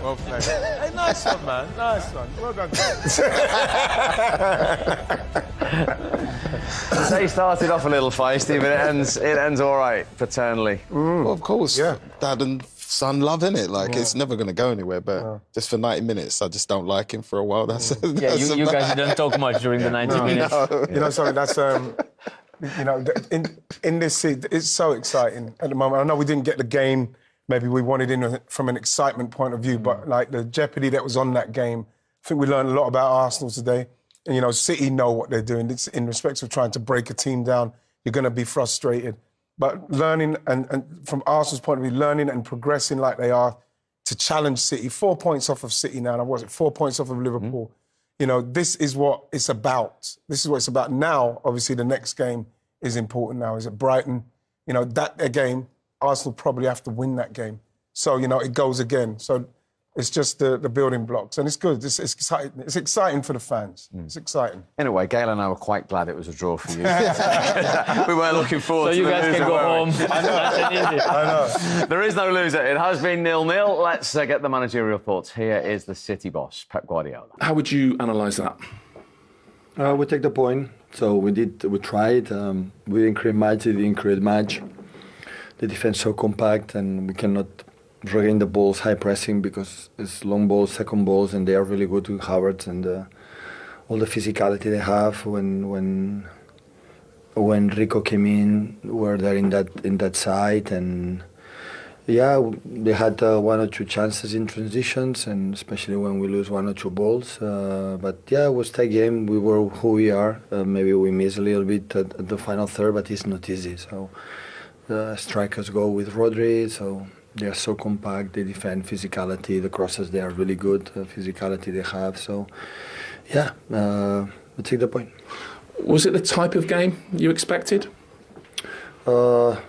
Well played. Hey, nice one, man. Nice one. Well done. They started off a little feisty, but it ends all right paternally. Well, of course, dad and son love, innit? Like, it's never going to go anywhere, but just for 90 minutes, I just don't like him for a while. That's you guys didn't talk much during the 90 minutes. No. You know, sorry, that's, you know, in this season, it's so exciting at the moment. I know we didn't get the game maybe we wanted in from an excitement point of view, but, like, the jeopardy that was on that game, I think we learned a lot about Arsenal today. And, you know, City know what they're doing. It's in respect of trying to break a team down, you're going to be frustrated. But learning, and from Arsenal's point of view, learning and progressing like they are to challenge City, 4 points off of City now, and was it 4 points off of Liverpool? You know, this is what it's about. This is what it's about. Now, obviously, the next game is important now. Is it Brighton? You know, that game, Arsenal probably have to win that game. So, you know, it goes again. So it's just the building blocks. And it's good. It's exciting. It's exciting for the fans. It's exciting. Anyway, Gail and I were quite glad it was a draw for you. We weren't looking forward to the loser. So you guys can go home. I know. There is no loser. It has been 0-0. Let's get the managerial thoughts. Here is the City boss, Pep Guardiola. How would you analyse that? We take the point. So we tried. We didn't create much. They didn't create much. The defense so compact, and we cannot regain the balls, high pressing, because it's long balls, second balls, and they are really good with Havertz and all the physicality they have. When Rico came in, were there in that side, and they had one or two chances in transitions, and especially when we lose one or two balls. But it was that game. We were who we are. Maybe we miss a little bit at the final third, but it's not easy. So the strikers go with Rodri, so they are so compact, they defend physicality, the crosses, they are really good, physicality they have, so we take the point. Was it the type of game you expected? The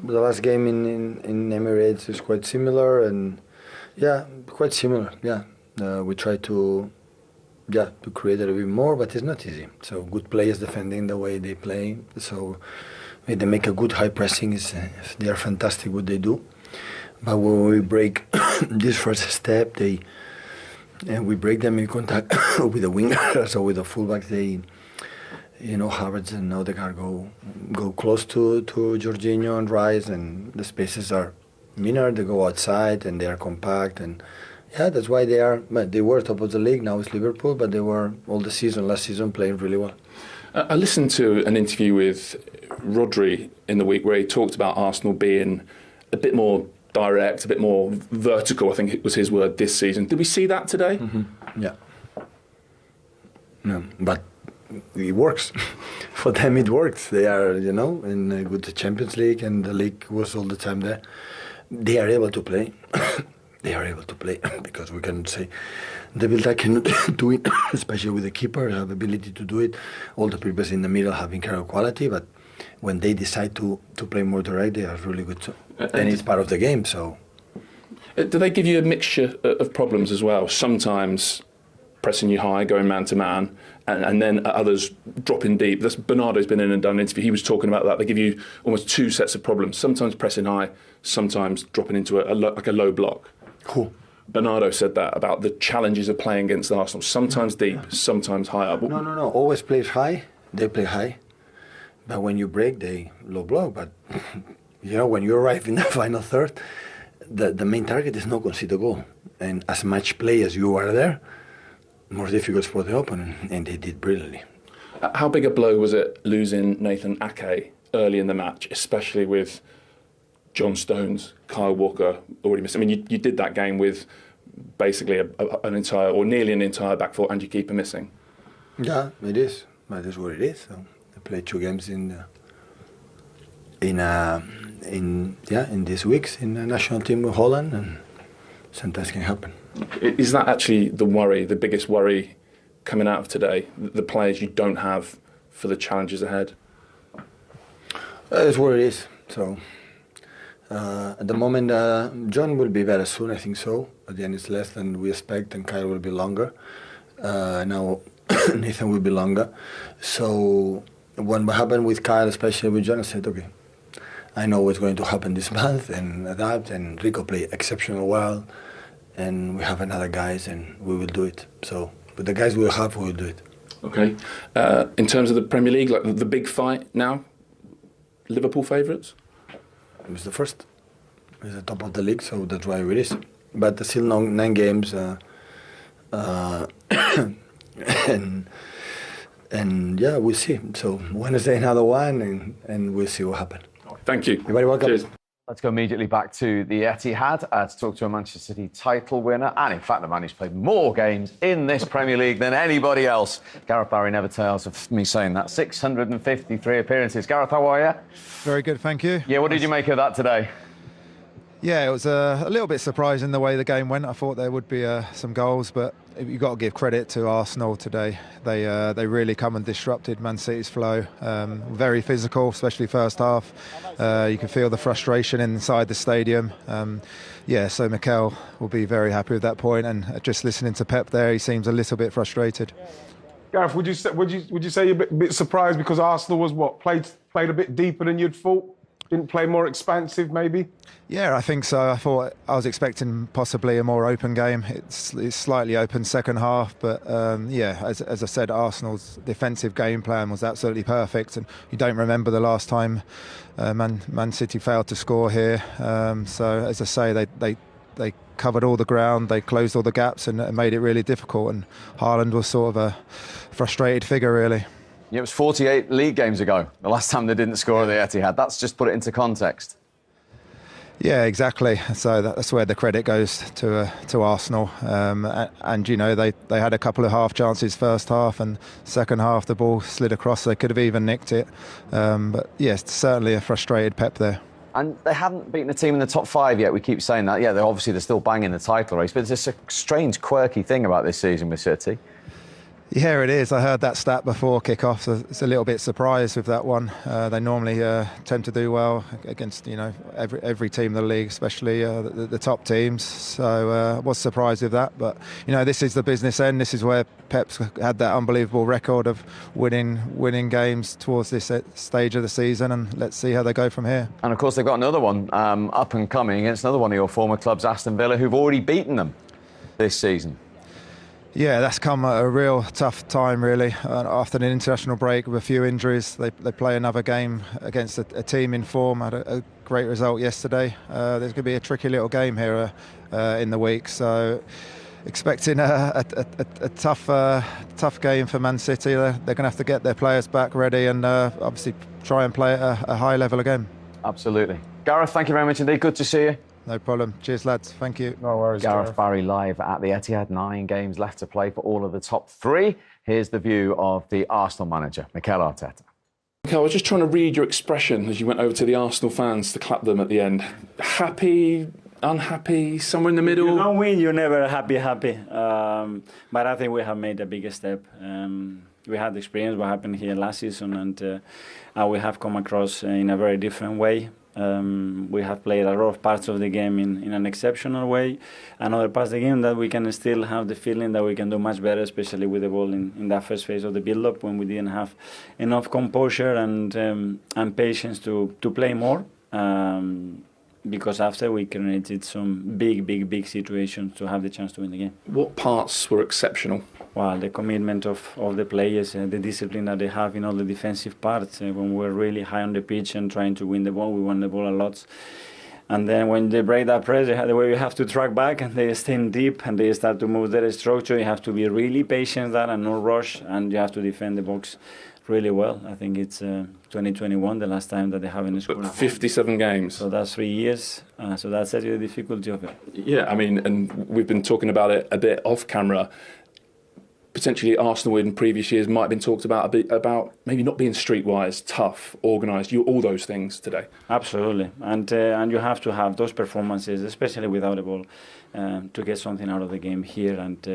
last game in Emirates is quite similar, and quite similar, we try to create a little bit more, but it's not easy. So good players defending the way they play, so they make a good high pressing. They are fantastic what they do. But when we break this first step, we break them in contact with the wingers, so with the fullbacks. Havertz and Odegaard go close to Jorginho and Wright, and the spaces are minor. They go outside and they are compact, and that's why they were top of the league. Now it's Liverpool, but they were all the last season playing really well. I listened to an interview with Rodri in the week where he talked about Arsenal being a bit more direct, a bit more vertical, I think it was his word, this season. Did we see that today? Mm-hmm. Yeah. No, but it works. For them it works. They are, in with the Champions League, and the league was all the time there. They are able to play. They are able to play because we can say the Villa cannot do it, especially with the keeper, have ability to do it. All the people in the middle have incredible quality, but when they decide to play more direct, they are really good too. And it's part of the game, so. Do they give you a mixture of problems as well? Sometimes pressing you high, going man to man, and then others dropping deep. Bernardo's been in and done an interview. He was talking about that. They give you almost two sets of problems. Sometimes pressing high, sometimes dropping into a low block. Who? Bernardo said that about the challenges of playing against Arsenal. Sometimes deep, sometimes high up. No. Always play high. They play high. But when you break, they low block. But, when you arrive in the final third, the main target is not concede a goal. And as much play as you are there, more difficult for the opponent. And they did brilliantly. How big a blow was it losing Nathan Ake early in the match, especially with John Stones, Kyle Walker already missing? I mean, you did that game with basically an entire, or nearly an entire back four, and your keeper missing. Yeah, it is. But that's what it is. So they played 2 games in these weeks in the national team with Holland, and sometimes can happen. Is that actually the worry, the biggest worry coming out of today? The players you don't have for the challenges ahead? That's what it is. So. At the moment, John will be better soon, I think so. At the end, it's less than we expect, and Kyle will be longer. Now, Nathan will be longer. So, what happened with Kyle, especially with John, I said, okay, I know what's going to happen this month and adapt. And Rico played exceptional well, and we have another guys, and we will do it. So with the guys we have, we will do it. Okay. In terms of the Premier League, like the big fight now, Liverpool favourites? It was the first. It's the top of the league, so that's why it is. But still 9 games, and yeah, we'll see. So Wednesday another one, and we'll see what happens. Thank you. You're very welcome. Cheers. Let's go immediately back to the Etihad to talk to a Manchester City title winner, and in fact, the man who's played more games in this Premier League than anybody else. Gareth Barry never tires of me saying that. 653 appearances. Gareth, how are you? Very good, thank you. Yeah, what did you make of that today? Yeah, it was a little bit surprising the way the game went. I thought there would be some goals, but you've got to give credit to Arsenal today. They really come and disrupted Man City's flow. Very physical, especially first half. You can feel the frustration inside the stadium. So Mikel will be very happy with that point. And just listening to Pep there, he seems a little bit frustrated. Gareth, would you say you're a bit surprised because Arsenal was played a bit deeper than you'd thought? Didn't play more expansive, maybe? Yeah, I think so. I was expecting possibly a more open game. It's slightly open second half, but as I said, Arsenal's defensive game plan was absolutely perfect, and you don't remember the last time Man City failed to score here. So as I say, they covered all the ground, they closed all the gaps, and made it really difficult. And Haaland was sort of a frustrated figure, really. Yeah, it was 48 league games ago, the last time they didn't score at the Etihad. That's just put it into context. Yeah, exactly. So that's where the credit goes to Arsenal. And you know, they had a couple of half chances first half, and second half the ball slid across. They could have even nicked it. But yes, certainly a frustrated Pep there. And they haven't beaten a team in the top 5 yet. We keep saying that. Yeah, they're still banging the title race, but it's just a strange, quirky thing about this season with City. Yeah, it is. I heard that stat before kick-off, so it's a little bit surprised with that one. They normally tend to do well against, you know, every team in the league, especially the top teams. So I was surprised with that. But, you know, this is the business end. This is where Pep's had that unbelievable record of winning games towards this stage of the season, and let's see how they go from here. And, of course, they've got another one up and coming against another one of your former clubs, Aston Villa, who've already beaten them this season. Yeah, that's come at a real tough time, really. After an international break with a few injuries, they play another game against a team in form. Had a great result yesterday. There's going to be a tricky little game here in the week, so expecting a tough game for Man City. They're going to have to get their players back ready and obviously try and play at a high level again. Absolutely. Gareth, thank you very much indeed. Good to see you. No problem. Cheers, lads. Thank you. No worries, Gareth Barry live at the Etihad. 9 games left to play for all of the top 3. Here's the view of the Arsenal manager, Mikel Arteta. Okay, I was just trying to read your expression as you went over to the Arsenal fans to clap them at the end. Happy, unhappy, somewhere in the middle? You don't win, you're never happy. But I think we have made a big step. We had the experience what happened here last season, and we have come across in a very different way. We have played a lot of parts of the game in an exceptional way, and other parts of the game that we can still have the feeling that we can do much better, especially with the ball in that first phase of the build-up when we didn't have enough composure and patience to play more. Because after we created some big situations to have the chance to win the game. What parts were exceptional? Well, the commitment of the players, the discipline that they have in all the defensive parts. When we're really high on the pitch and trying to win the ball, we won the ball a lot. And then when they break that press, the way you have to track back and they stay deep and they start to move their structure, you have to be really patient there and no rush, and you have to defend the box really well. I think it's 2021, the last time that they haven't scored. But 57 games. So that's 3 years. So that's the difficulty of it. Yeah, I mean, and we've been talking about it a bit off camera. Potentially Arsenal in previous years might have been talked about a bit about maybe not being streetwise, tough, organised. All those things today. Absolutely, and you have to have those performances, especially without the ball, to get something out of the game here. And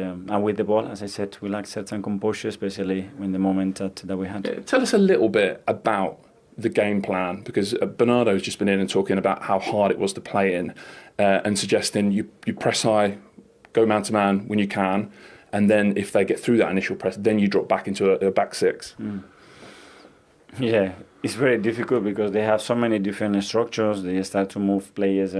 with the ball, as I said, we lack certain composure, especially in the moment that we had. Tell us a little bit about the game plan, because Bernardo's just been in and talking about how hard it was to play in, and suggesting you press high, go man to man when you can. And then if they get through that initial press, then you drop back into a back six. Yeah, it's very difficult because they have so many different structures. They start to move players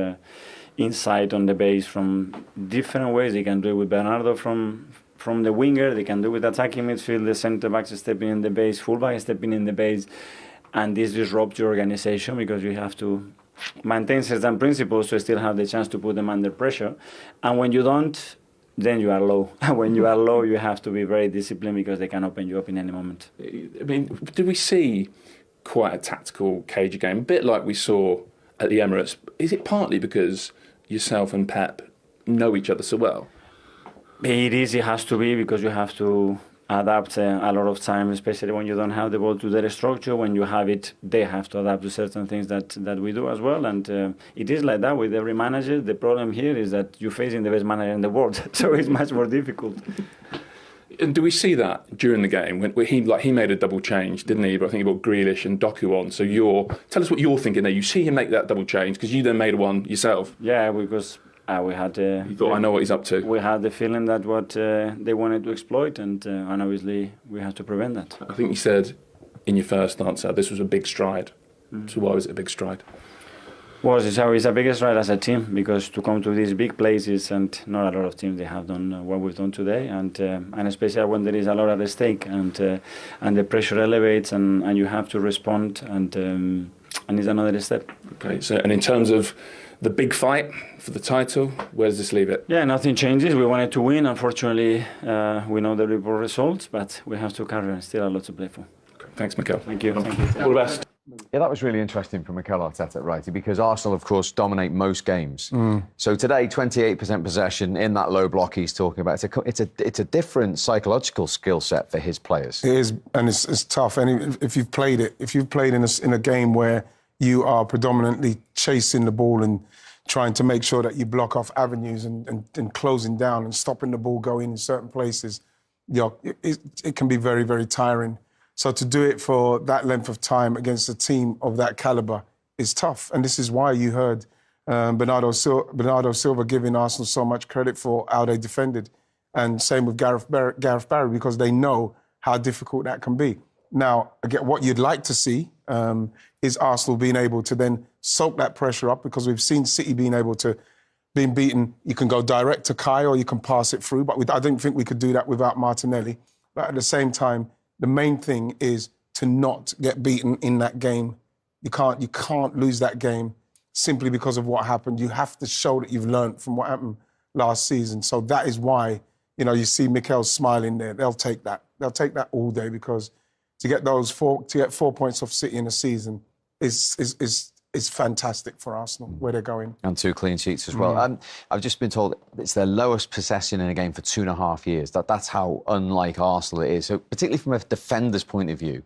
inside on the base from different ways. They can do it with Bernardo from the winger. They can do it with attacking midfield. The centre backs stepping in the base, fullback stepping in the base, and this disrupts your organization because you have to maintain certain principles to still have the chance to put them under pressure. And when you don't, then you are low. And when you are low, you have to be very disciplined because they can open you up in any moment. I mean, do we see quite a tactical cage game, a bit like we saw at the Emirates? Is it partly because yourself and Pep know each other so well? It has to be because you have to adapt a lot of time, especially when you don't have the ball to their structure. When you have it, they have to adapt to certain things that we do as well. And it is like that with every manager. The problem here is that you're facing the best manager in the world, so it's much more difficult. And do we see that during the game when he made a double change, didn't he? But I think he brought Grealish and Doku on. So tell us what you're thinking there. You see him make that double change because you then made one yourself. Yeah, because we had. You thought, I know what he's up to. We had the feeling that what they wanted to exploit, and obviously we have to prevent that. I think you said in your first answer this was a big stride. So why was it a big stride? Well, it's a big stride as a team because to come to these big places, and not a lot of teams they have done what we've done today, and especially when there is a lot at stake, and the pressure elevates, and you have to respond, and it's another step. Okay. So, and in terms of the big fight for the title, where does this leave it? Yeah, nothing changes. We wanted to win. Unfortunately, we know the report results, but we have to carry on. Still a lot to play for. Okay. Thanks, Mikel. Thank you. All the best. Yeah, that was really interesting from Mikel Arteta at Wright, because Arsenal, of course, dominate most games. So today, 28% possession in that low block he's talking about. It's a different psychological skill set for his players. It is, and it's tough. And if you've played in a game where you are predominantly chasing the ball and trying to make sure that you block off avenues and closing down and stopping the ball going in certain places, it can be very, very tiring. So to do it for that length of time against a team of that calibre is tough. And this is why you heard Bernardo Silva giving Arsenal so much credit for how they defended. And same with Gareth Barry, because they know how difficult that can be. Now, again, what you'd like to see is Arsenal being able to then soak that pressure up, because we've seen City being beaten. You can go direct to Kai or you can pass it through, but I don't think we could do that without Martinelli. But at the same time, the main thing is to not get beaten in that game. You can't lose that game simply because of what happened. You have to show that you've learned from what happened last season. So that is why, you see Mikel smiling there. They'll take that. They'll take that all day, because to get 4 points off City in a season is fantastic for Arsenal, where they're going. And 2 clean sheets as well. I've just been told it's their lowest possession in a game for 2.5 years. That's how unlike Arsenal it is. So particularly from a defender's point of view,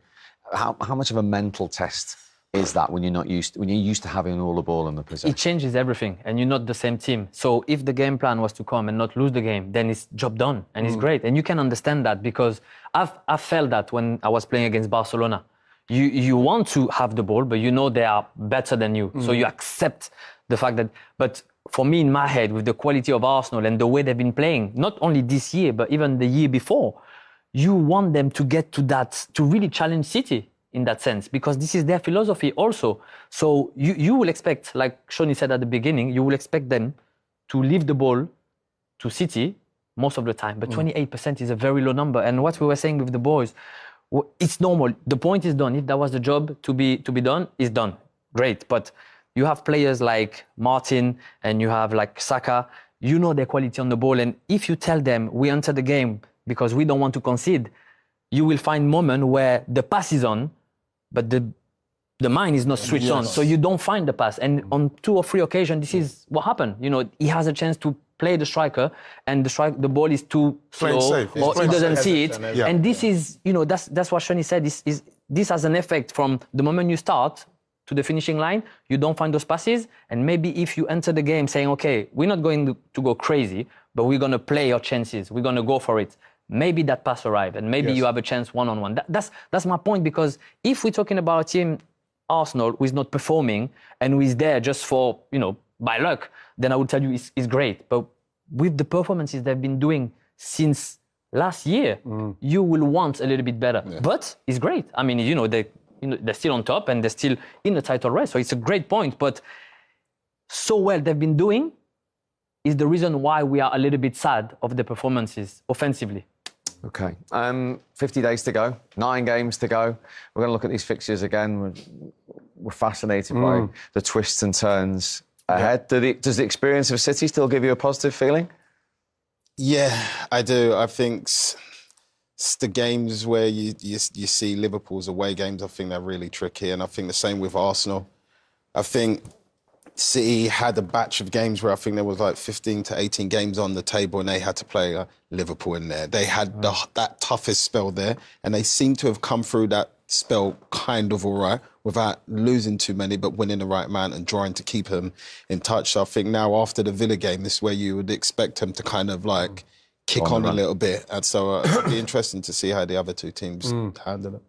how much of a mental test is that when you're used to having all the ball in the possession? It changes everything, and you're not the same team. So if the game plan was to come and not lose the game, then it's job done, and it's great. And you can understand that, because I've felt that when I was playing against Barcelona. You want to have the ball, but you know they are better than you. So you accept the fact that... But for me, in my head, with the quality of Arsenal and the way they've been playing, not only this year, but even the year before, you want them to get to that, to really challenge City in that sense, because this is their philosophy also. So you will expect, like Shoni said at the beginning, you will expect them to leave the ball to City most of the time. But 28% is a very low number. And what we were saying with the boys... It's normal. The point is done. If that was the job to be done, it's done. Great. But you have players like Martin and you have like Saka. You know their quality on the ball. And if you tell them we enter the game because we don't want to concede, you will find moments where the pass is on, but the mind is not switched on. So you don't find the pass. And on 2 or 3 occasions, this is what happened. He has a chance to play the striker, and the ball is too slow, or he doesn't see it. And this is, that's what Shoni said. This has an effect from the moment you start to the finishing line. You don't find those passes, and maybe if you enter the game saying, okay, we're not going to go crazy, but we're going to play our chances. We're going to go for it. Maybe that pass arrives, and maybe you have a chance one-on-one. That's my point, because if we're talking about a team, Arsenal, who is not performing and who is there just for, by luck, then I would tell you it's great. But with the performances they've been doing since last year, you will want a little bit better. But it's great. I mean, they're still on top and they're still in the title race. So it's a great point. But so well they've been doing is the reason why we are a little bit sad of the performances offensively. OK. 50 days to go, 9 games to go. We're going to look at these fixtures again. We're fascinated by the twists and turns ahead. Yeah. Does the experience of City still give you a positive feeling? Yeah, I do. I think it's the games where you see Liverpool's away games, I think they're really tricky. And I think the same with Arsenal. I think City had a batch of games where I think there was like 15 to 18 games on the table and they had to play Liverpool in there. They had that toughest spell there and they seem to have come through that spell kind of all right without losing too many but winning the right amount and drawing to keep them in touch. So I think now after the Villa game, this is where you would expect them to kind of like kick on a little bit. And so it'd be interesting to see how the other two teams handle it.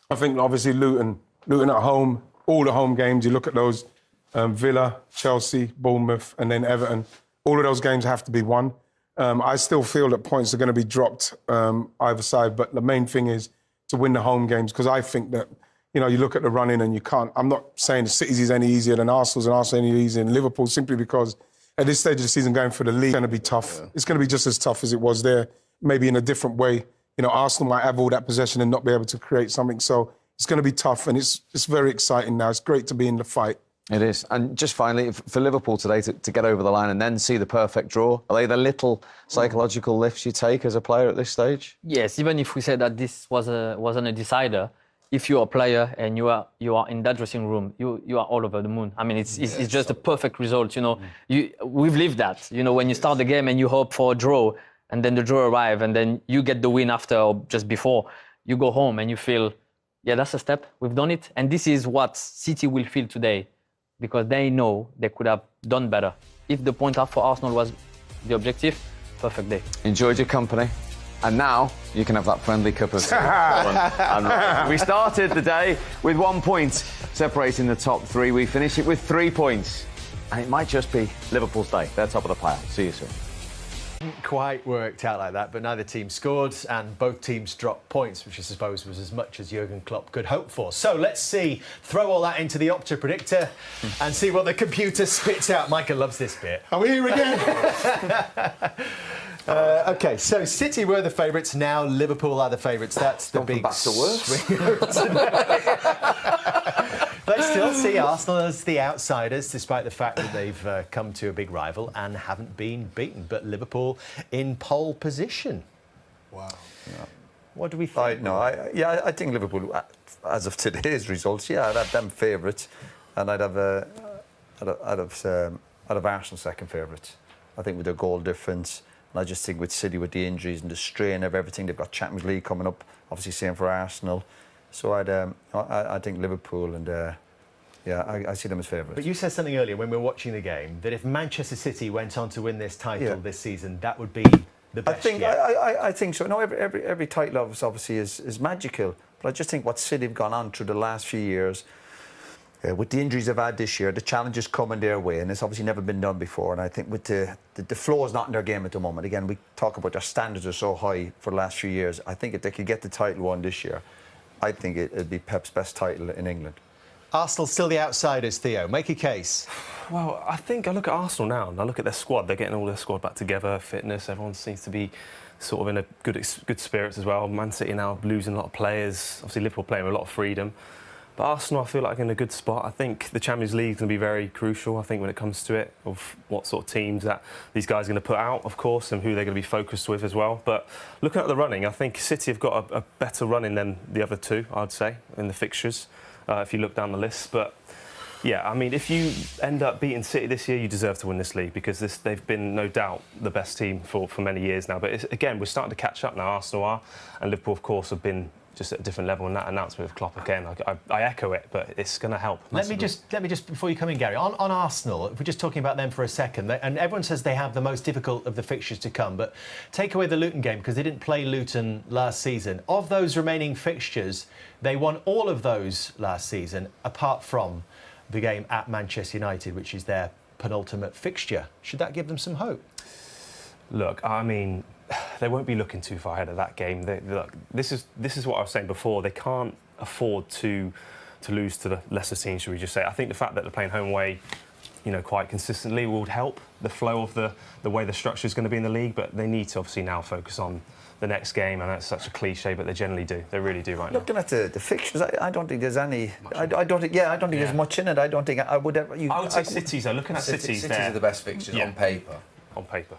I think obviously Luton at home, all the home games, you look at those, Villa, Chelsea, Bournemouth, and then Everton. All of those games have to be won. I still feel that points are going to be dropped either side, but the main thing is to win the home games because I think that, you look at the run-in and you can't... I'm not saying the City's is any easier than Arsenal's and Arsenal any easier than Liverpool simply because at this stage of the season going for the league is going to be tough. Yeah. It's going to be just as tough as it was there, maybe in a different way. Arsenal might have all that possession and not be able to create something, so it's going to be tough and it's very exciting now. It's great to be in the fight. It is. And just finally, for Liverpool today to get over the line and then see the perfect draw, are they the little psychological lifts you take as a player at this stage? Yes, even if we said that this wasn't a decider, if you're a player and you are in that dressing room, you are all over the moon. I mean, it's just a perfect result, We've lived that, when you start the game and you hope for a draw and then the draw arrives and then you get the win after or just before, you go home and you feel, yeah, that's a step, we've done it. And this is what City will feel today. Because they know they could have done better. If the point out for Arsenal was the objective, perfect day. Enjoyed your company. And now you can have that friendly cup of tea. And we started the day with 1 point separating the top 3. We finish it with 3 points. And it might just be Liverpool's day. They're top of the pile. See you soon. Quite worked out like that, but neither team scored and both teams dropped points, which I suppose was as much as Jurgen Klopp could hope for. So let's throw all that into the Opta predictor and see what the computer spits out. Michael loves this bit. Are we here again? OK, so City were the favourites, now Liverpool are the favourites. That's the big back to worse. Let's still see Arsenal as the outsiders, despite the fact that they've come to a big rival and haven't been beaten. But Liverpool in pole position. Wow. Yeah. What do we think? I think Liverpool, as of today's results, I'd have them favourites, and I'd have Arsenal second favourites. I think with their goal difference, and I just think with City with the injuries and the strain of everything, they've got Champions League coming up. Obviously, same for Arsenal. So I think Liverpool and I see them as favourites. But you said something earlier when we were watching the game that if Manchester City went on to win this title this season, that would be the best. I think so. No, every title obviously is magical, but I just think what City have gone on through the last few years, with the injuries they've had this year, the challenges coming their way, and it's obviously never been done before. And I think with the flow is not in their game at the moment. Again, we talk about their standards are so high for the last few years. I think if they could get the title won this year, I think it'd be Pep's best title in England. Arsenal still the outsiders, Theo. Make a case. Well, I think I look at Arsenal now and I look at their squad. They're getting all their squad back together, fitness. Everyone seems to be sort of in a good spirits as well. Man City now losing a lot of players. Obviously, Liverpool playing with a lot of freedom. But Arsenal, I feel like in a good spot. I think the Champions League is going to be very crucial, I think, when it comes to it, of what sort of teams that these guys are going to put out, of course, and who they're going to be focused with as well. But looking at the running, I think City have got a better running than the other two, I'd say, in the fixtures, if you look down the list. But, yeah, I mean, if you end up beating City this year, you deserve to win this league because they've been, no doubt, the best team for many years now. But, again, we're starting to catch up now, Arsenal are, and Liverpool, of course, have been just at a different level, and that announcement of Klopp again, I echo it, but it's going to help massively. Let me just before you come in, Gary, on Arsenal, if we're just talking about them for a second, and everyone says they have the most difficult of the fixtures to come, but take away the Luton game because they didn't play Luton last season. Of those remaining fixtures, they won all of those last season, apart from the game at Manchester United, which is their penultimate fixture. Should that give them some hope? Look, I mean, they won't be looking too far ahead of that game. Look, this is what I was saying before. They can't afford to lose to the lesser teams, should we just say. I think the fact that they're playing home away, you know, quite consistently would help the flow of the way the structure is going to be in the league, but they need to obviously now focus on the next game, and that's such a cliche, but they generally do. They really do right now. Looking at the fixtures, I don't think there's any. I don't think there's much in it. I don't think I would ever. I would say City's though. Looking at City's are the best fixtures on paper. On paper.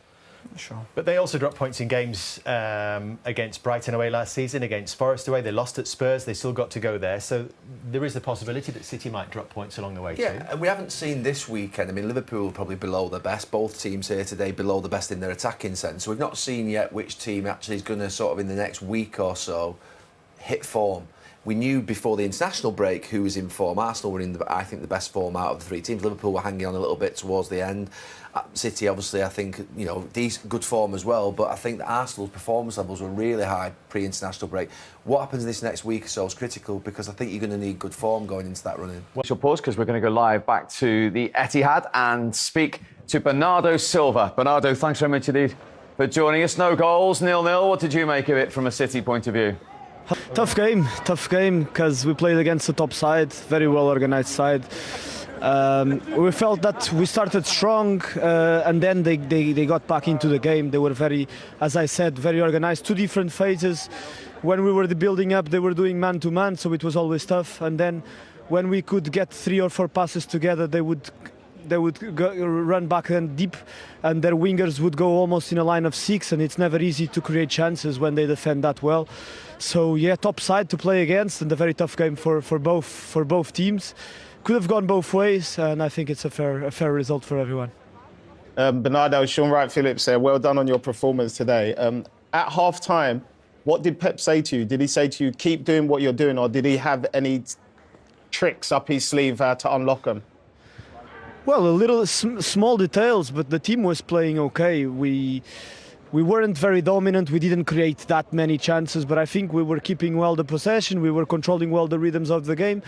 Sure. But they also dropped points in games against Brighton away last season, against Forest away. They lost at Spurs. They still got to go there. So there is the possibility that City might drop points along the way too. Yeah, and we haven't seen this weekend. I mean, Liverpool are probably below their best. Both teams here today below the best in their attacking sense. So we've not seen yet which team actually is going to sort of in the next week or so hit form. We knew before the international break who was in form. Arsenal were in, I think, the best form out of the three teams. Liverpool were hanging on a little bit towards the end. City, obviously, I think, you know, decent, good form as well. But I think that Arsenal's performance levels were really high pre-international break. What happens this next week or so is critical, because I think you're going to need good form going into that run-in. We shall pause because we're going to go live back to the Etihad and speak to Bernardo Silva. Bernardo, thanks very much indeed for joining us. No goals, 0-0. What did you make of it from a City point of view? Tough game, because we played against the top side, very well organised side. We felt that we started strong, and then they got back into the game. They were very, as I said, very organised. Two different phases. When we were building up, they were doing man-to-man, so it was always tough. And then when we could get 3 or 4 passes together, they would run back and deep, and their wingers would go almost in a line of 6, and it's never easy to create chances when they defend that well. So yeah, top side to play against, and a very tough game for both teams. Could have gone both ways, and I think it's a fair result for everyone. Bernardo, Sean Wright Phillips there. Well done on your performance today. At half time, what did Pep say to you? Did he say to you, keep doing what you're doing, or did he have any tricks up his sleeve to unlock them? Well, a little small details, but the team was playing okay. We weren't very dominant. We didn't create that many chances, but I think we were keeping well the possession. We were controlling well the rhythms of the game.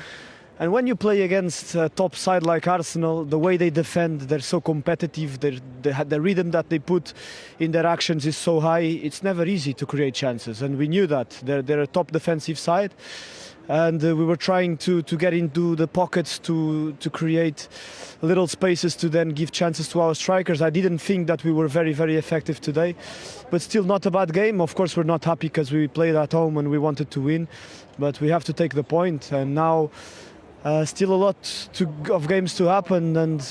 And when you play against a top side like Arsenal, the way they defend, they're so competitive. The rhythm that they put in their actions is so high. It's never easy to create chances, and we knew that. They're a top defensive side. And we were trying to get into the pockets to create little spaces to then give chances to our strikers. I didn't think that we were very, very effective today, but still not a bad game. Of course, we're not happy because we played at home and we wanted to win, but we have to take the point. And now still a lot of games to happen, and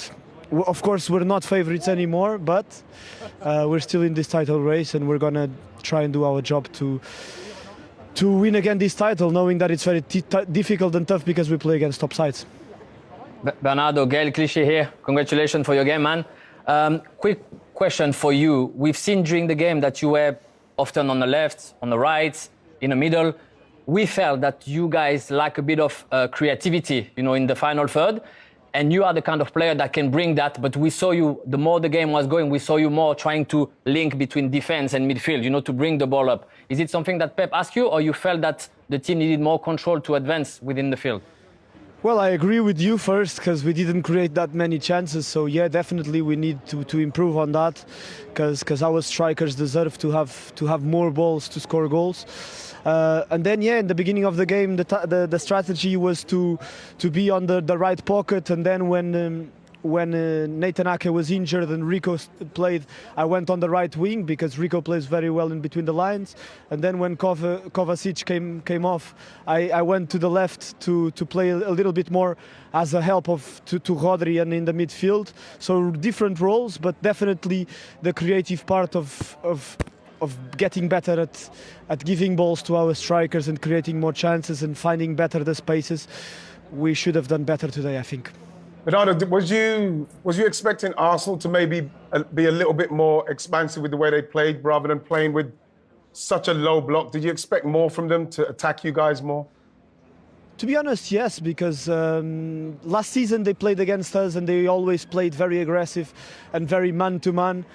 of course we're not favourites anymore, but we're still in this title race, and we're gonna try and do our job to win again this title, knowing that it's very difficult and tough because we play against top sides. Bernardo, Gael Clichy here. Congratulations for your game, man. Quick question for you. We've seen during the game that you were often on the left, on the right, in the middle. We felt that you guys lack a bit of creativity, you know, in the final third. And you are the kind of player that can bring that. But we saw you, the more the game was going, we saw you more trying to link between defense and midfield, you know, to bring the ball up. Is it something that Pep asked you, or you felt that the team needed more control to advance within the field? Well, I agree with you first, because we didn't create that many chances. So yeah, definitely we need to improve on that, because our strikers deserve to have more balls to score goals. And then, yeah, in the beginning of the game, the strategy was to be on the right pocket. And then when Nathan Ake was injured and Rico played, I went on the right wing because Rico plays very well in between the lines. And then when Kovacic came off, I went to the left to play a little bit more as a help to Rodri and in the midfield. So different roles, but definitely the creative part of getting better at giving balls to our strikers and creating more chances and finding better the spaces. We should have done better today, I think. Bernardo, was you expecting Arsenal to maybe be a little bit more expansive with the way they played rather than playing with such a low block? Did you expect more from them to attack you guys more? To be honest, yes, because last season they played against us and they always played very aggressive and very man-to-man.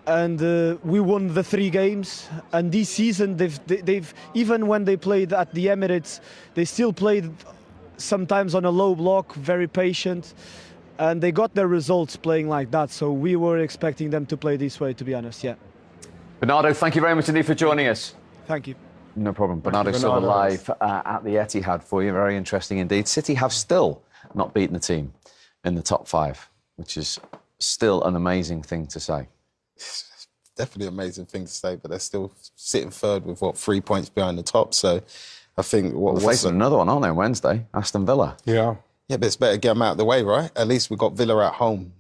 And we won the 3 games. And this season, they've even when they played at the Emirates, they still played sometimes on a low block, very patient, and they got their results playing like that. So we were expecting them to play this way, to be honest, yeah. Bernardo, thank you very much indeed for joining us. Thank you. No problem. Bernardo Silva live at the Etihad for you. Very interesting indeed. City have still not beaten the team in the top 5, which is still an amazing thing to say. It's definitely an amazing thing to say, but they're still sitting third with, 3 points behind the top. So I think... We're facing another one, aren't they, on Wednesday? Aston Villa. Yeah. Yeah, but it's better to get them out of the way, right? At least we got Villa at home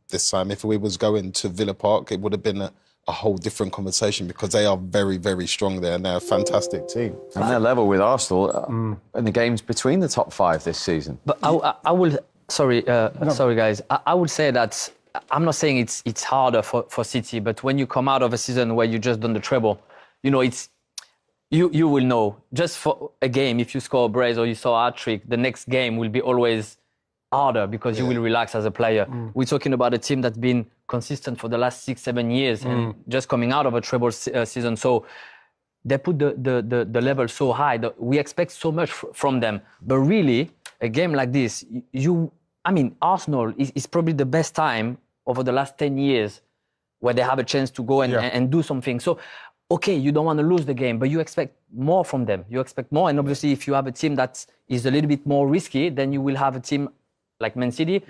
this time. If we was going to Villa Park, it would have been a whole different conversation because they are very, very strong there and they're a fantastic team. And they're level with Arsenal in the games between the top 5 this season. But I will... Sorry, sorry, guys. I would say that I'm not saying it's harder for City, but when you come out of a season where you just done the treble, you know, it's... You will know, just for a game, if you score a brace or you saw a hat-trick, the next game will be always harder because you will relax as a player. We're talking about a team that's been consistent for the last 6-7 years and just coming out of a treble season. So they put the level so high that we expect so much from them. But really, a game like this, Arsenal is probably the best time over the last 10 years where they have a chance to go and do something. So, okay, you don't want to lose the game, but you expect more from them. You expect more. And obviously, if you have a team that is a little bit more risky, then you will have a team like Man City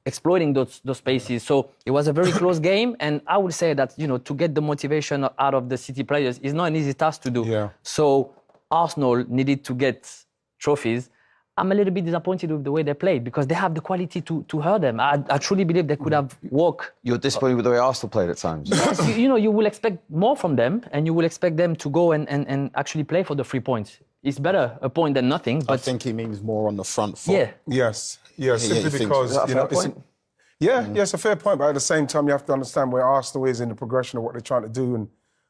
exploiting those spaces. So it was a very close game. And I would say that, you know, to get the motivation out of the City players is not an easy task to do. Yeah. So Arsenal needed to get trophies. I'm a little bit disappointed with the way they played because they have the quality to hurt them. I truly believe they could have walked. You're disappointed with the way Arsenal played at times? Yes, you will expect more from them and you will expect them to go and actually play for the 3 points. It's better a point than nothing. But I think he means more on the front foot. Yeah. Yes. Yeah, simply because... it's a fair point, but at the same time, you have to understand where Arsenal is in the progression of what they're trying to do and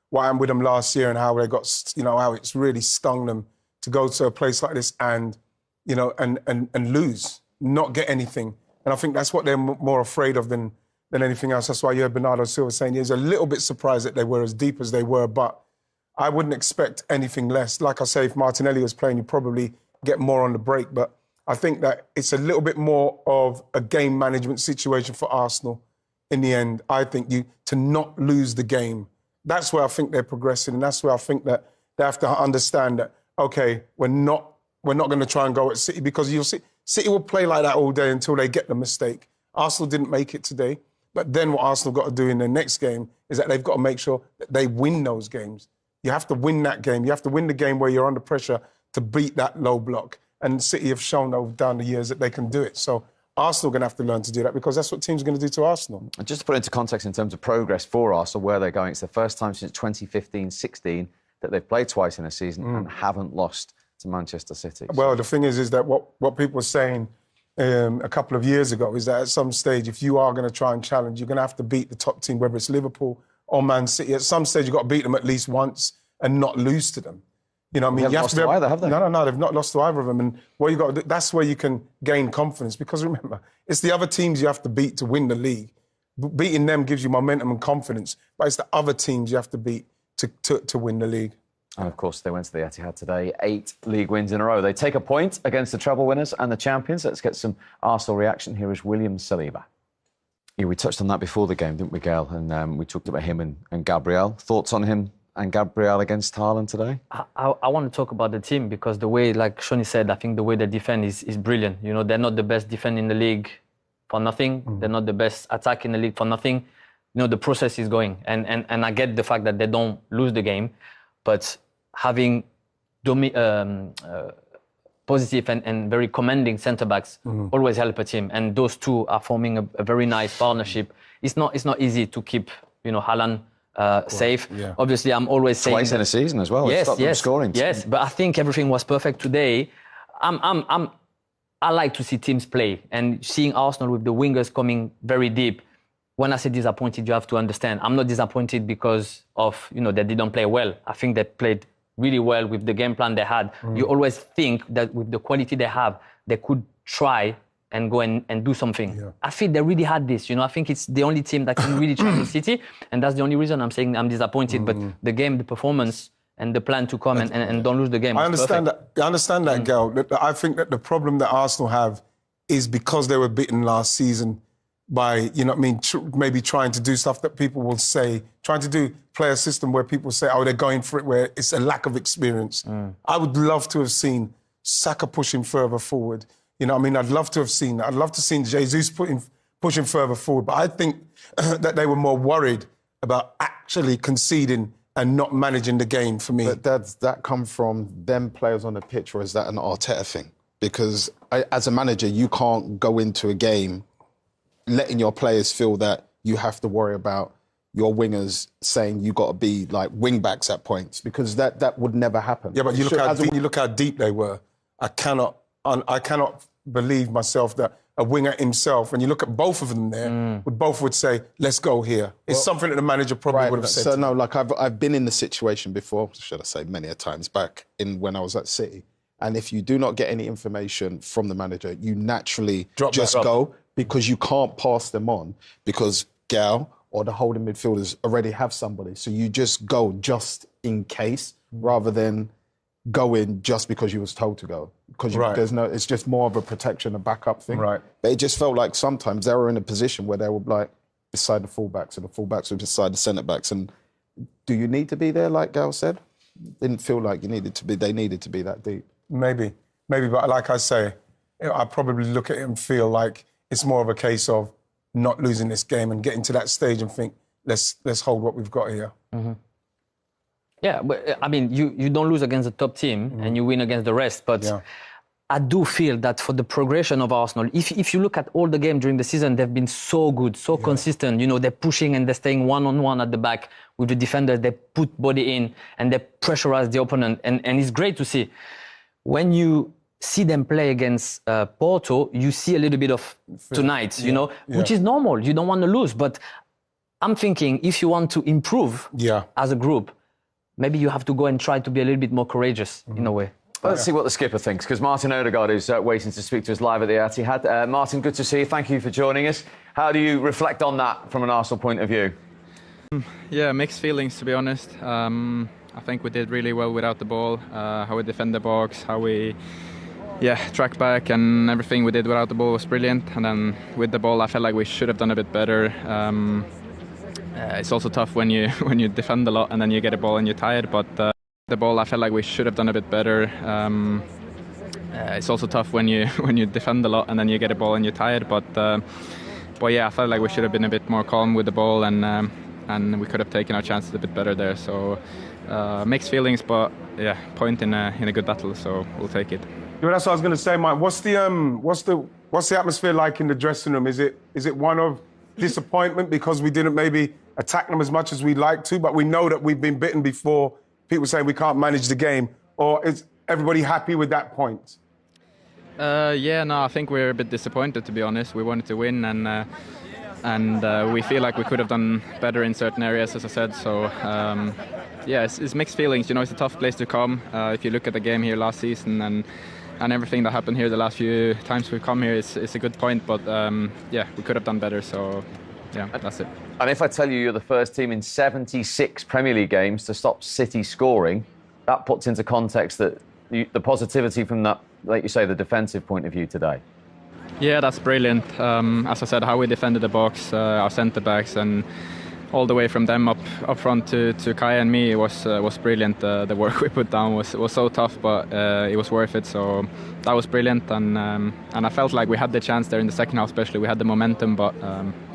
what happened with them last year and how they got, how it's really stung them to go to a place like this and lose, not get anything. And I think that's what they're more afraid of than anything else. That's why you heard Bernardo Silva saying he was a little bit surprised that they were as deep as they were, but I wouldn't expect anything less. Like I say, if Martinelli was playing, you'd probably get more on the break, but I think that it's a little bit more of a game management situation for Arsenal in the end. I think to not lose the game, that's where I think they're progressing, and that's where I think that they have to understand that, okay, we're not going to try and go at City because you'll see City will play like that all day until they get the mistake. Arsenal didn't make it today, but then what Arsenal got to do in their next game is that they've got to make sure that they win those games. You have to win that game. You have to win the game where you're under pressure to beat that low block. And City have shown over down the years that they can do it. So Arsenal are going to have to learn to do that because that's what teams are going to do to Arsenal. And just to put it into context in terms of progress for Arsenal, where they're going, it's the first time since 2015-16 that they've played twice in a season and haven't lost to Manchester City. Well, the thing is that what people were saying a couple of years ago is that at some stage, if you are going to try and challenge, you're going to have to beat the top team, whether it's Liverpool or Man City. At some stage, you've got to beat them at least once and not lose to them. You know what I mean? They haven't lost to either, have they? No, they've not lost to either of them. And what you got to do, that's where you can gain confidence. Because remember, it's the other teams you have to beat to win the league. Beating them gives you momentum and confidence, but it's the other teams you have to beat to win the league. And of course, they went to the Etihad today, 8 league wins in a row. They take a point against the treble winners and the champions. Let's get some Arsenal reaction. Here is William Saliba. Yeah, we touched on that before the game, didn't we, Gail? And we talked about him and Gabriel. Thoughts on him and Gabriel against Haaland today? I want to talk about the team because the way, like Shoni said, I think the way they defend is brilliant. You know, they're not the best defense in the league for nothing. They're not the best attack in the league for nothing. You know, the process is going. And I get the fact that they don't lose the game, but having positive and very commanding centre-backs always help a team. And those two are forming a very nice partnership. It's not easy to keep, Haaland safe. Yeah. Obviously, I'm always saying... Twice in a season as well. Yes, scoring. Yes, but I think everything was perfect today. I like to see teams play. And seeing Arsenal with the wingers coming very deep, when I say disappointed, you have to understand. I'm not disappointed because of, they didn't play well. I think they played really well with the game plan they had. You always think that with the quality they have, they could try and go and do something. Yeah. I feel they really had this. I think it's the only team that can really challenge City, and that's the only reason I'm saying I'm disappointed. But the game, the performance, and the plan to come and don't lose the game. I understand that, Gal. I think that the problem that Arsenal have is because they were beaten last season, by, you know what I mean, maybe trying to do stuff that people will say, trying to play a system where people say, oh, they're going for it, where it's a lack of experience. I would love to have seen Saka pushing further forward. You know what I mean? I'd love to have seen that. I'd love to have seen Jesus pushing further forward. But I think that they were more worried about actually conceding and not managing the game for me. But does that come from them players on the pitch, or is that an Arteta thing? Because as a manager, you can't go into a game letting your players feel that you have to worry about your wingers saying you got to be like wing backs at points, because that would never happen. Yeah, but you look how deep they were. I cannot believe myself that a winger himself, when you look at both of them there, both would say, let's go here. It's something that the manager probably would have said. So no, like I've been in the situation before, should I say many a times back when I was at City. And if you do not get any information from the manager, you naturally just go, because you can't pass them on, because Gal or the holding midfielders already have somebody. So you just go just in case, rather than go in just because you was told to go. Because it's just more of a protection, a backup thing. Right. But it just felt like sometimes they were in a position where they were like beside the fullbacks, and the fullbacks were beside the centre backs. And do you need to be there, like Gal said? Didn't feel like you needed to be. They needed to be that deep. Maybe, but like I say, I probably look at it and feel like it's more of a case of not losing this game and getting to that stage and think, let's hold what we've got here. Yeah, but I mean, you don't lose against the top team and you win against the rest. But I do feel that for the progression of Arsenal, if you look at all the games during the season, they've been so good, so consistent. You know, they're pushing and they're staying one-on-one at the back with the defenders. They put body in and they pressurize the opponent. And it's great to see. When you see them play against Porto, you see a little bit of tonight, you know, which is normal. You don't want to lose. But I'm thinking, if you want to improve as a group, maybe you have to go and try to be a little bit more courageous in a way. Let's see what the skipper thinks, because Martin Odegaard is waiting to speak to us live at the Etihad. Martin, good to see you. Thank you for joining us. How do you reflect on that from an Arsenal point of view? Yeah, mixed feelings, to be honest. I think we did really well without the ball, how we defend the box, how we track back, and everything we did without the ball was brilliant. And then with the ball, I felt like we should have done a bit better. It's also tough when you defend a lot and then you get a ball and you're tired, but the ball, I felt like we should have done a bit better. It's also tough when you defend a lot and then you get a ball and you're tired, but yeah, I felt like we should have been a bit more calm with the ball, and we could have taken our chances a bit better there. So mixed feelings, but yeah, point in a good battle, so we'll take it. Yeah, that's what I was going to say, Mike. What's the atmosphere like in the dressing room? Is it one of disappointment because we didn't maybe attack them as much as we'd like to, but we know that we've been bitten before? People saying we can't manage the game, or is everybody happy with that point? I think we're a bit disappointed, to be honest. We wanted to win, and we feel like we could have done better in certain areas, as I said. So it's mixed feelings. You know, it's a tough place to come. If you look at the game here last season and everything that happened here the last few times we've come here, it's a good point. But we could have done better. So that's it. And if I tell you you're the first team in 76 Premier League games to stop City scoring, that puts into context that the positivity from that, like you say, the defensive point of view today. Yeah, that's brilliant. As I said, how we defended the box, our centre-backs, and all the way from them up front to Kai and me was brilliant. The work we put down was so tough, but it was worth it. So that was brilliant, and I felt like we had the chance there in the second half, especially. We had the momentum, but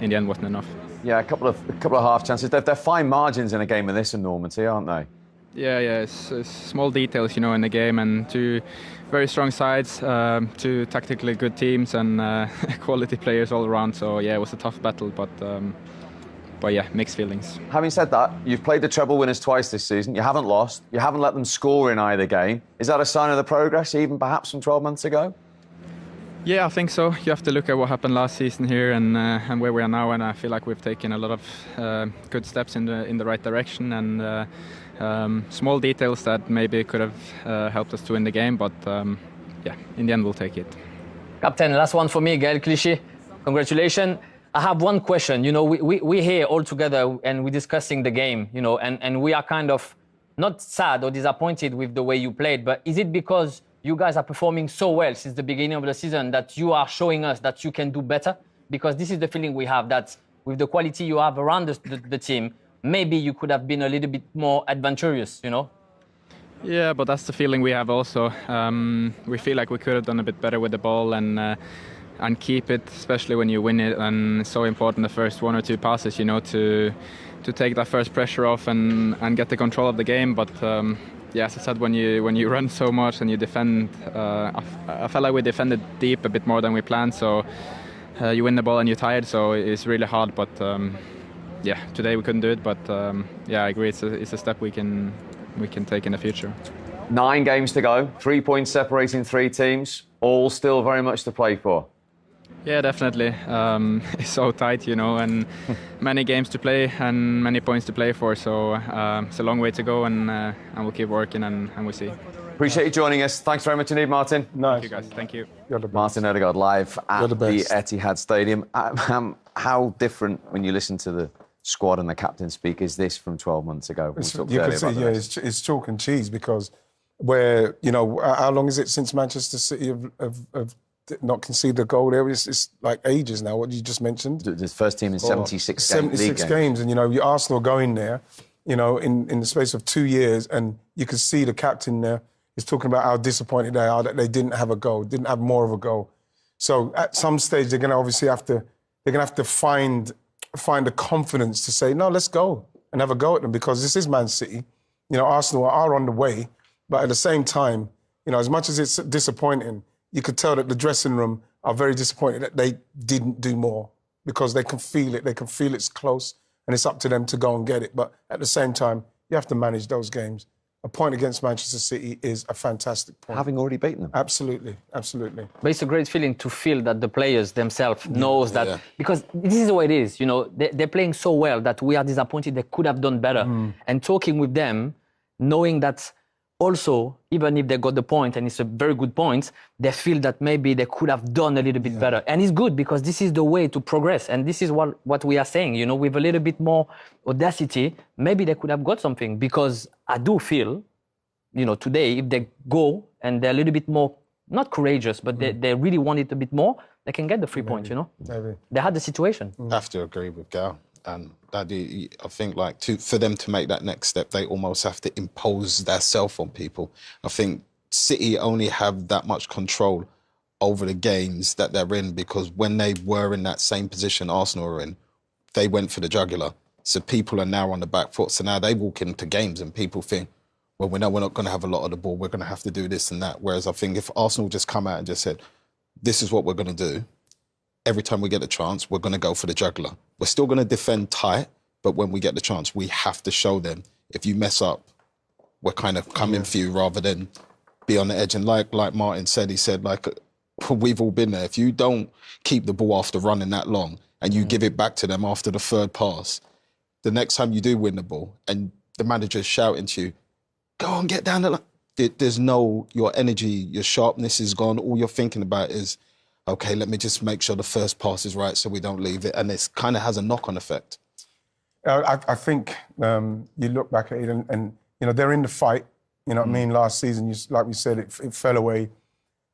in the end, wasn't enough. Yeah, a couple of half chances. They're fine margins in a game of this enormity, aren't they? Yeah, it's small details, you know, in the game, and two very strong sides, two tactically good teams, and quality players all around. So yeah, it was a tough battle, but yeah, mixed feelings. Having said that, you've played the treble winners twice this season. You haven't lost. You haven't let them score in either game. Is that a sign of the progress, even perhaps from 12 months ago? Yeah, I think so. You have to look at what happened last season here and where we are now, and I feel like we've taken a lot of good steps in the right direction, and small details that maybe could have helped us to win the game, but in the end we'll take it. Captain, last one for me, Gaël Clichy. Congratulations. I have one question. You know, we're here all together and we're discussing the game, you know, and we are kind of not sad or disappointed with the way you played, but is it because you guys are performing so well since the beginning of the season that you are showing us that you can do better? because this is the feeling we have, that with the quality you have around the team, maybe you could have been a little bit more adventurous, you know? Yeah, but that's the feeling we have also. We feel like we could have done a bit better with the ball and keep it, especially when you win it. And it's so important the first 1 or 2 passes, you know, to take that first pressure off and get the control of the game. But yeah, as I said, when you run so much and you defend, I felt like we defended deep a bit more than we planned. So you win the ball and you're tired, so it's really hard. But yeah, today we couldn't do it. But yeah, I agree. It's a step we can take in the future. 9 games to go, 3 points separating 3 teams, all still very much to play for. Yeah, definitely. It's so tight, you know, and many games to play and many points to play for. So it's a long way to go, and we'll keep working and we'll see. Appreciate you joining us. Thanks very much indeed, Martin. Nice. Thank you, guys. Thank you. Martin Odegaard live at the Etihad Stadium. How different, when you listen to the squad and the captain speak, is this from 12 months ago? You can see, yeah, it's chalk and cheese, because where, you know, how long is it since Manchester City have not conceded a goal there? It's like ages now, what you just mentioned. The first team in 76 games. And, you know, your Arsenal going there, you know, in the space of 2 years, and you can see the captain there is talking about how disappointed they are that they didn't have a goal, didn't have more of a goal. So at some stage, they're going to obviously have to find the confidence to say, no, let's go and have a go at them, because this is Man City. You know, Arsenal are on the way, but at the same time, you know, as much as it's disappointing, you could tell that the dressing room are very disappointed that they didn't do more, because they can feel it. They can feel it's close, and it's up to them to go and get it. But at the same time, you have to manage those games. A point against Manchester City is a fantastic point. Having already beaten them. Absolutely, absolutely. But it's a great feeling to feel that the players themselves knows that, because this is the way it is, you know, they're playing so well that we are disappointed they could have done better. And talking with them, knowing that also, even if they got the point, and it's a very good point, they feel that maybe they could have done a little bit better. And it's good, because this is the way to progress. And this is what we are saying, you know, with a little bit more audacity, maybe they could have got something. Because I do feel, you know, today, if they go and they're a little bit more, not courageous, but they really want it a bit more, they can get the 3 points, you know. Maybe. They had the situation. I have to agree with Gal. And that I think, like, for them to make that next step, they almost have to impose their self on people. I think City only have that much control over the games that they're in, because when they were in that same position Arsenal are in, they went for the jugular. So people are now on the back foot. So now they walk into games and people think, well, we know we're not going to have a lot of the ball. We're going to have to do this and that. Whereas I think if Arsenal just come out and just said, this is what we're going to do, every time we get the chance, we're going to go for the jugular. We're still going to defend tight, but when we get the chance, we have to show them, if you mess up, we're kind of coming for you, rather than be on the edge. And like Martin said, he said, like, we've all been there. If you don't keep the ball after running that long and you give it back to them after the 3rd pass, the next time you do win the ball and the manager's shouting to you, go on, get down the line. There's your energy, your sharpness is gone. All you're thinking about is, OK, let me just make sure the first pass is right so we don't leave it. And it kind of has a knock-on effect. I think you look back at it and, you know, they're in the fight. You know what I mean? Last season, like we said, it fell away.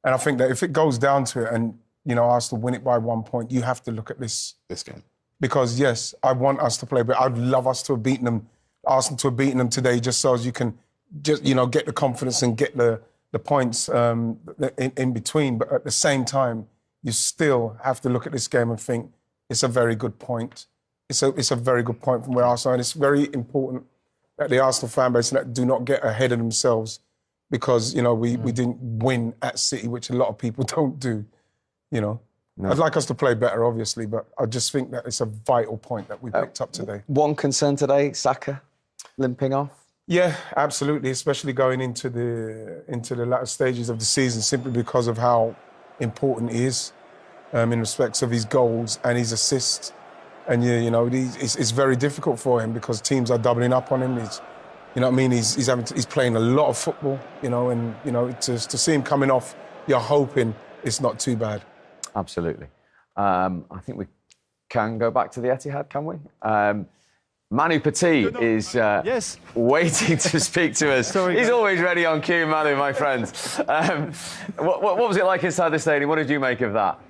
And I think that if it goes down to it and, you know, Arsenal win it by 1 point, you have to look at this game. Because, yes, I want us to play, but I'd love us to have beaten them, Arsenal to have beaten them today, just so as you can just, you know, get the confidence and get the points in between. But at the same time, you still have to look at this game and think it's a very good point. It's a very good point from where Arsenal, and it's very important that the Arsenal fan base do not get ahead of themselves, because, you know, we didn't win at City, which a lot of people don't do, you know. No. I'd like us to play better, obviously, but I just think that it's a vital point that we picked up today. One concern today, Saka limping off? Yeah, absolutely, especially going into the latter stages of the season, simply because of how important he is in respects of his goals and his assists. And, you know, it's very difficult for him because teams are doubling up on him. You know what I mean? He's playing a lot of football, you know, and, you know, to see him coming off, you're hoping it's not too bad. Absolutely. I think we can go back to the Etihad, can we? Manu Petit is waiting to speak to us. Sorry, he's always ready on cue, Manu, my friend. What was it like inside the stadium? What did you make of that?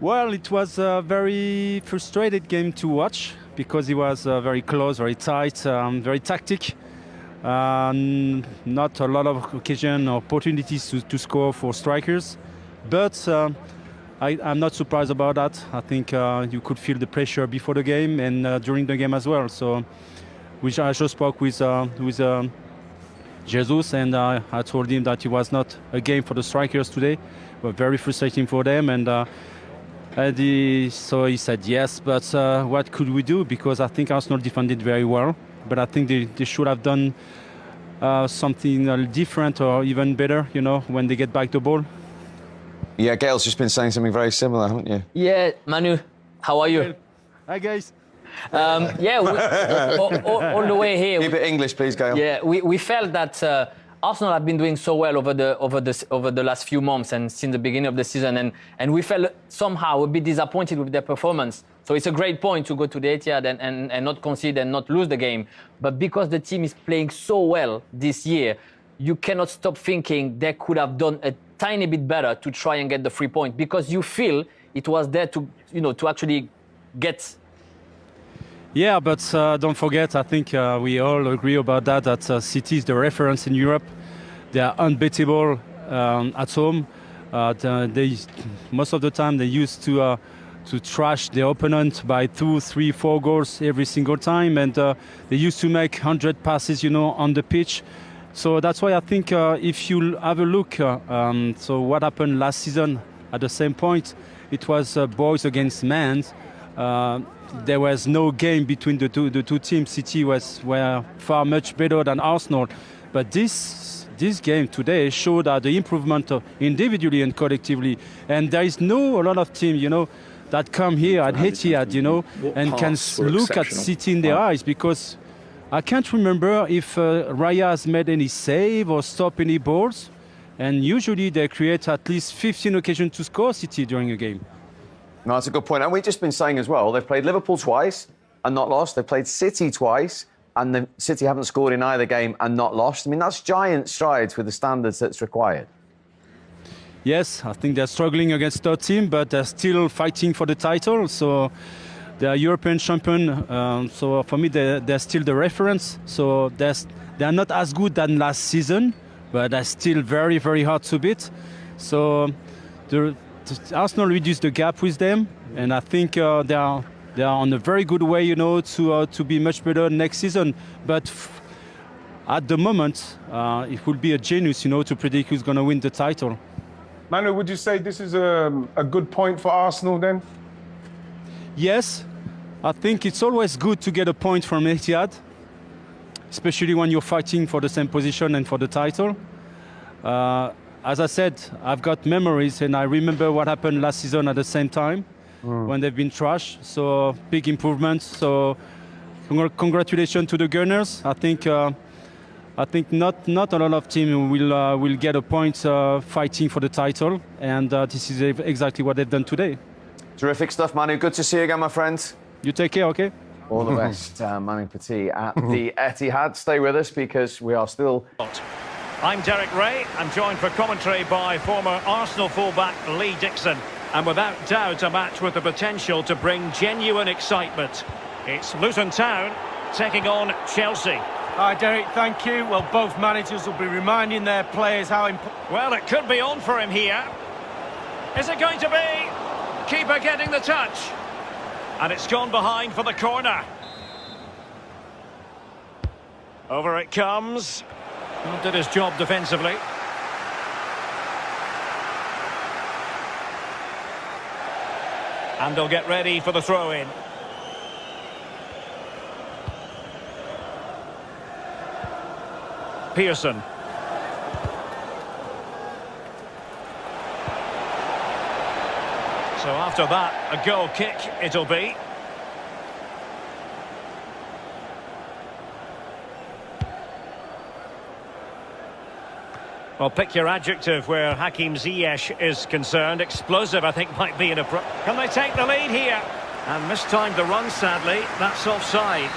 Well, it was a very frustrated game to watch because it was very close, very tight, very tactic. Not a lot of occasion or opportunities to score for strikers. But I'm not surprised about that. I think you could feel the pressure before the game and during the game as well. So, which I just spoke with Jesus, and I told him that it was not a game for the strikers today. It was very frustrating for them, so he said yes, but what could we do? Because I think Arsenal defended very well, but I think they should have done something different or even better, when they get back the ball. Yeah, Gail's just been saying something very similar, haven't you? Yeah, Manu, how are you? Hi, guys. Yeah, all the way here. Keep it English, please, Gail. Yeah, we felt that Arsenal have been doing so well over the last few months and since the beginning of the season, and we felt somehow a bit disappointed with their performance. So it's a great point to go to the Etihad and not concede and not lose the game. But because the team is playing so well this year, you cannot stop thinking they could have done a tiny bit better to try and get the 3 points, because you feel it was there to actually get. Yeah, but don't forget, I think we all agree about that City is the reference in Europe. They are unbeatable at home. Most of the time they used to trash their opponent by 2, 3, 4 goals every single time, and they used to make 100 passes, on the pitch. So that's why I think if you have a look, so what happened last season at the same point, it was boys against men. There was no game between the two teams. City were far much better than Arsenal, but this game today showed the improvement individually and collectively. And there is a lot of teams, that come here at Etihad, and can look at City in their eyes, because I can't remember if Raya has made any save or stopped any balls, and usually they create at least 15 occasions to score City during a game. No, that's a good point. And we've just been saying as well, they've played Liverpool twice and not lost. They've played City twice, and the City haven't scored in either game and not lost. I mean, that's giant strides with the standards that's required. Yes, I think they're struggling against our team, but they're still fighting for the title. So they're European champion. So for me, they're still the reference. So they're not as good than last season, but they're still very, very hard to beat. So Arsenal reduced the gap with them, and I think they are on a very good way, to be much better next season. But at the moment, it will be a genius, to predict who's going to win the title. Manu, would you say this is a good point for Arsenal then? Yes, I think it's always good to get a point from Etihad, especially when you're fighting for the same position and for the title. As I said, I've got memories, and I remember what happened last season at the same time when they've been trashed. So big improvements. So congratulations to the Gunners. I think not a lot of teams will get a point fighting for the title, and this is exactly what they've done today. Terrific stuff, Manu. Good to see you again, my friend. You take care, okay? All the best, Manu Petit at the Etihad. Stay with us because we are still. I'm Derek Ray. I'm joined for commentary by former Arsenal fullback Lee Dixon. And without doubt, a match with the potential to bring genuine excitement. It's Luton Town taking on Chelsea. Hi, Derek. Thank you. Well, both managers will be reminding their players how important... Well, it could be on for him here. Is it going to be? Keeper getting the touch. And it's gone behind for the corner. Over it comes. Did his job defensively. And they'll get ready for the throw-in. Pearson. So after that, a goal kick it'll be. Well, pick your adjective where Hakim Ziyech is concerned. Explosive, I think, might be an approach. Can they take the lead here? And mistimed the run, sadly. That's offside.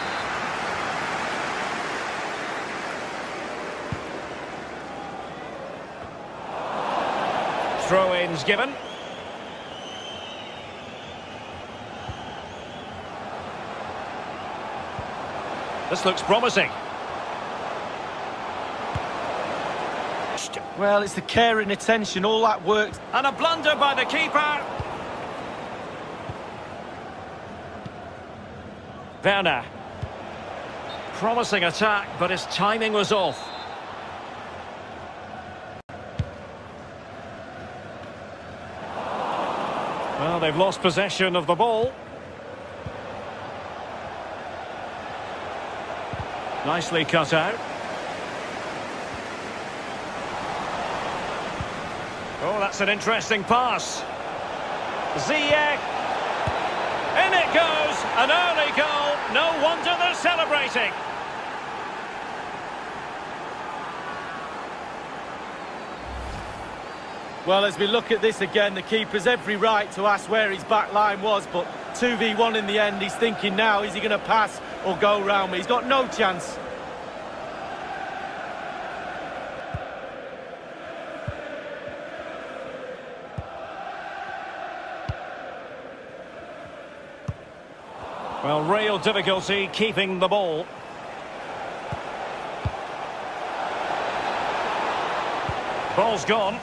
Throw-ins given. This looks promising. Well, it's the care and attention, all that worked. And a blunder by the keeper. Werner. Promising attack, but his timing was off. Well, they've lost possession of the ball. Nicely cut out. Oh, that's an interesting pass. Ziyech. In it goes. An early goal. No wonder they're celebrating. Well, as we look at this again, the keeper's every right to ask where his back line was, but 2v1 in the end. He's thinking now, is he going to pass or go round me? He's got no chance. Well, real difficulty keeping the ball. Ball's gone.